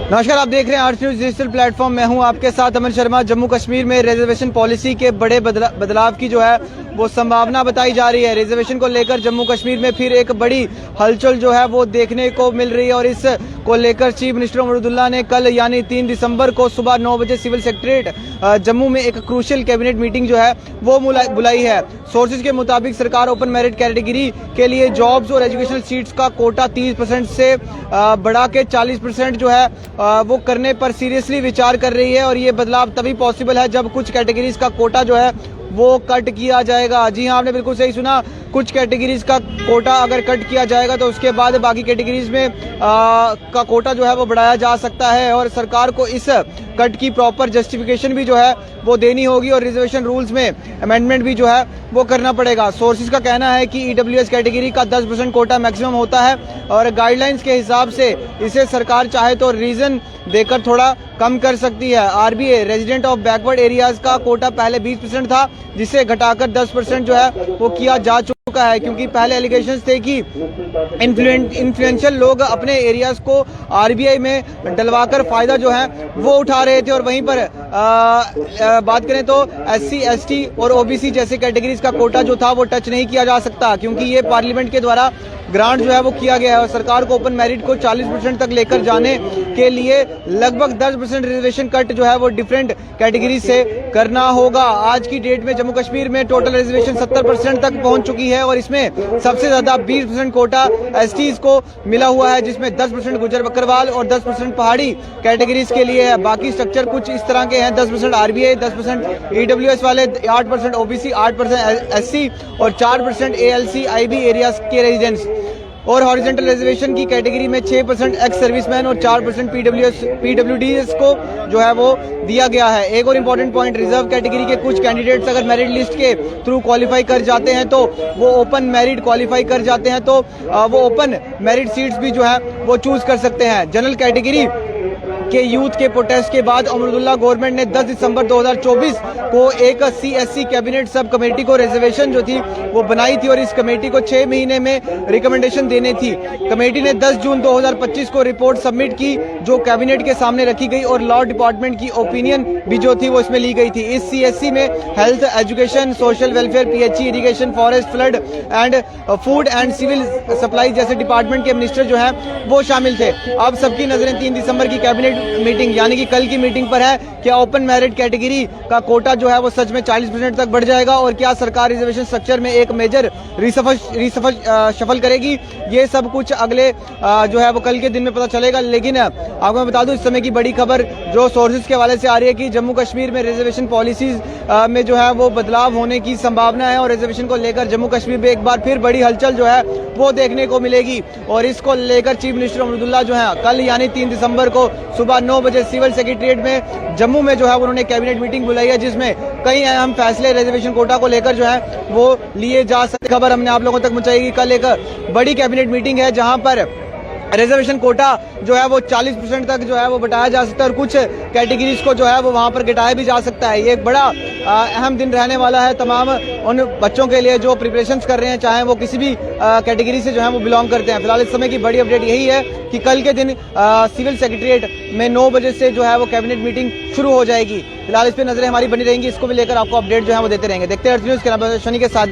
नमस्कार, आप देख रहे हैं आर्ट्स न्यूज डिजिटल प्लेटफॉर्म। मैं हूं आपके साथ अमन शर्मा। जम्मू कश्मीर में रिजर्वेशन पॉलिसी के बड़े बदलाव की जो है वो संभावना बताई जा रही है। रिजर्वेशन को लेकर जम्मू कश्मीर में फिर एक बड़ी हलचल जो है वो देखने को मिल रही है और इस को लेकर चीफ मिनिस्टर अमरुदुल्ला ने कल यानी 3 दिसंबर को सुबह 9 बजे सिविल सेक्रेटरीट जम्मू में एक क्रूशियल कैबिनेट मीटिंग जो है वो बुलाई है। सोर्सेज के मुताबिक सरकार ओपन मेरिट कैटेगरी के लिए जॉब्स और एजुकेशनल सीट्स का कोटा 30% से बढ़ा के 40% जो है वो करने पर सीरियसली विचार कर रही है और ये बदलाव तभी पॉसिबल है जब कुछ कैटेगरीज का कोटा जो है वो कट किया जाएगा। जी हाँ, आपने बिल्कुल सही सुना। कुछ कैटेगरीज का कोटा अगर कट किया जाएगा तो उसके बाद बाकी कैटेगरीज में का कोटा जो है वो बढ़ाया जा सकता है और सरकार को इस कट की प्रॉपर जस्टिफिकेशन भी जो है वो देनी होगी और रिजर्वेशन रूल्स में अमेंडमेंट भी जो है वो करना पड़ेगा। सोर्सेज का कहना है कि ईडब्ल्यूएस कैटेगरी का 10% कोटा मैक्सिमम होता है और गाइडलाइंस के हिसाब से इसे सरकार चाहे तो रीजन देकर थोड़ा कम कर सकती है। RBA resident of backward areas का कोटा पहले 20% था जिसे घटाकर 10% जो है वो किया जा चुका है, क्योंकि पहले एलिगेशंस थे कि इन्फ्लुएंशियल लोग अपने एरियाज को आरबीआई में डलवाकर फायदा जो है वो उठा रहे थे और वहीं पर बात करें तो एससी, एसटी और ओबीसी जैसे कैटेगरीज का कोटा जो था वो टच नहीं किया जा सकता, क्योंकि ये पार्लियामेंट के द्वारा ग्रांट जो है वो किया गया है और सरकार को ओपन मेरिट को 40% तक लेकर जाने के लिए लगभग 10% रिजर्वेशन कट जो है वो डिफरेंट कैटेगरी से करना होगा। आज की डेट में जम्मू कश्मीर में टोटल रिजर्वेशन 70% तक पहुंच चुकी है और इसमें सबसे ज्यादा 20% कोटा एसटीज को मिला हुआ है, जिसमें 10% गुजर बकरवाल और 10% पहाड़ी कैटेगरीज के लिए है। बाकी स्ट्रक्चर कुछ इस तरह के हैं: 10% आरबीआई, 10% ईडब्ल्यूएस वाले, 8% ओबीसी, 8% एससी और 4% एएलसी आईबी एरियाज के रेजिडेंट्स। और हॉरिजॉन्टल रिजर्वेशन की कैटेगरी में 6% एक्स सर्विसमैन और 4% पीडब्ल्यूडीएस को जो है वो दिया गया है। एक और इम्पोर्टेंट पॉइंट, रिजर्व कैटेगरी के कुछ कैंडिडेट्स अगर मेरिट लिस्ट के थ्रू क्वालिफाई कर जाते हैं तो वो ओपन मेरिट क्वालिफाई कर जाते हैं तो वो ओपन मेरिट सीट्स भी जो है वो चूज कर सकते हैं। जनरल कैटेगरी के यूथ के प्रोटेस्ट के बाद अमरुदुल्ला गवर्नमेंट ने 10 दिसंबर 2024 को एक सीएससी कैबिनेट सब कमेटी को रिजर्वेशन जो थी वो बनाई थी और इस कमेटी को 6 महीने में रिकमेंडेशन देने थी। कमेटी ने 10 जून 2025 को रिपोर्ट सबमिट की जो कैबिनेट के सामने रखी गई और लॉ डिपार्टमेंट की ओपिनियन भी जो थी वो इसमें ली गई थी। इस सीएससी में health, education, social welfare, PHE, irrigation, forest, flood and food and civil supply जैसे डिपार्टमेंट के मिनिस्टर जो है वो शामिल थे। अब सबकी नजरें 3 दिसंबर की कैबिनेट मीटिंग यानी कि कल की मीटिंग पर है। क्या ओपन मेरिट कैटेगरी का कोटा जो है वो सच में 40% तक बढ़ जाएगा और क्या सरकार रिजर्वेशन स्ट्रक्चर में एक मेजर शफल करेगी? ये सब कुछ अगले जो है वो कल के दिन में पता चलेगा। लेकिन आपको मैं बता दूं, इस समय की बड़ी खबर जो सोर्सेज के हवाले से आ रही है कि जम्मू कश्मीर में रिजर्वेशन पॉलिसीज में जो है वो बदलाव होने की संभावना है और रिजर्वेशन को लेकर जम्मू कश्मीर में एक बार फिर बड़ी हलचल जो है वो देखने को मिलेगी। और इसको लेकर चीफ मिनिस्टर अमरुदुल्ला जो है कल यानी 3 दिसंबर को सुबह 9 बजे सिविल सेक्रेटरीट में जम्मू में जो है उन्होंने कैबिनेट मीटिंग बुलाई है जिसमें कई अहम फैसले रिजर्वेशन कोटा को लेकर जो है वो लिए जा सकते। खबर हमने आप लोगों तक पहुंचाई। कल एक बड़ी कैबिनेट मीटिंग है जहां पर रिजर्वेशन कोटा जो है वो 40% तक जो है वो बढ़ाया जा सकता है और कुछ कैटेगरीज को जो है वो वहां पर घटाया भी जा सकता है। ये एक बड़ा अहम दिन रहने वाला है तमाम उन बच्चों के लिए जो प्रिपरेशंस कर रहे हैं, चाहे वो किसी भी कैटेगरी से जो है वो बिलोंग करते हैं। फिलहाल इस समय की बड़ी अपडेट यही है कि कल के दिन सिविल सेक्रेटरीट में 9 बजे से जो है वो कैबिनेट मीटिंग शुरू हो जाएगी। फिलहाल इस पर नजरें हमारी बनी रहेंगी, इसको भी लेकर आपको अपडेट जो है वो देते रहेंगे। देखते हैं न्यूज के साथ।